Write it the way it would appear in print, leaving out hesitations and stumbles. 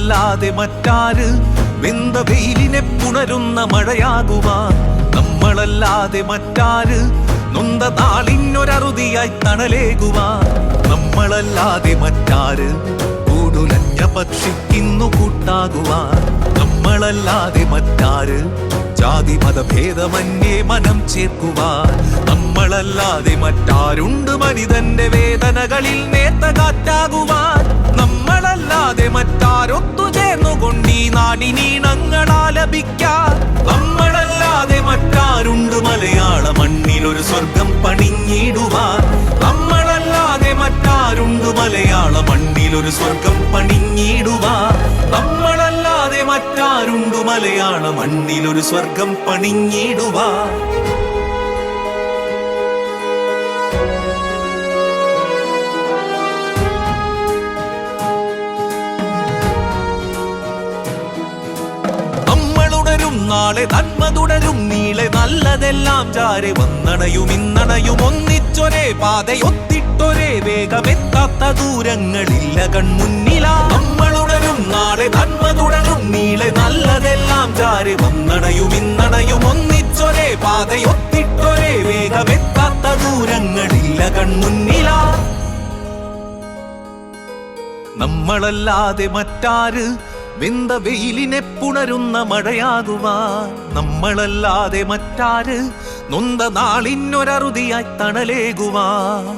നമ്മളല്ലാതെ മറ്റാര് വെന്ത വെയിലിനെ പുണരുന്ന മഴയാകുവാൻ? നമ്മളല്ലാതെ മറ്റാര് നൊന്ത നാളിനൊരറുതിയായി തണലേകുവാൻ? നമ്മളല്ലാതെ മറ്റാര് കൂടുലഞ്ഞ പക്ഷിക്കിന്നു കൂട്ടാകുവാൻ? നമ്മളല്ലാതെ മറ്റാര് ജാതി മതഭേദമന്യേ മനം ചേർക്കുവാൻ? നമ്മളല്ലാതെ മറ്റാരുണ്ട് മനിതന്റെ വേദനകളിൽ നേർത്ത കാറ്റാകുവാൻ? നമ്മളല്ലാതെ മറ്റാരൊത്തുചേർന്നുകൊണ്ട് ഈ നാടിനീണങ്ങളാലപിക്കാൻ? നമ്മളല്ലാതെ മറ്റാരുണ്ട് മലയാള മണ്ണിലൊരു സ്വർഗം പണിഞ്ഞിടുവാൻ? നമ്മളല്ലാതെ മറ്റാരുണ്ട് മലയാള മണ്ണിലൊരു സ്വർഗം പണിഞ്ഞിടുവാൻ? നമ്മളല്ലാതെ മറ്റാരുണ്ട് മലയാള മണ്ണിലൊരു സ്വർഗം പണിഞ്ഞിടുവാൻ? നാളെ നന്മ തുടരും നീളെ നല്ലതെല്ലാം ചാരെ വന്നണയും ഇന്നണയും ഒന്നിച്ചൊരേ പാതയൊത്തിട്ടൊരേ വേഗമെത്താത്ത ദൂരങ്ങളില്ല കൺമുന്നിലാ. നമ്മളുടരും നാളെ നന്മ തുടരും നീളെ നല്ലതെല്ലാം ചാരെ വന്നണയും ഇന്നണയും ഒന്നിച്ചൊരേ പാതയൊത്തിട്ടൊരേ വേഗമെത്താത്ത ദൂരങ്ങളില്ല കൺമുന്നിലാ. നമ്മളല്ലാതെ മറ്റാര് വെന്ത വെയിലിനെ പുണരുന്ന മഴയാകുവാൻ? നമ്മളല്ലാതെ മറ്റാര് നൊന്ത നാളിനൊരറുതിയായി തണലേകുവാൻ?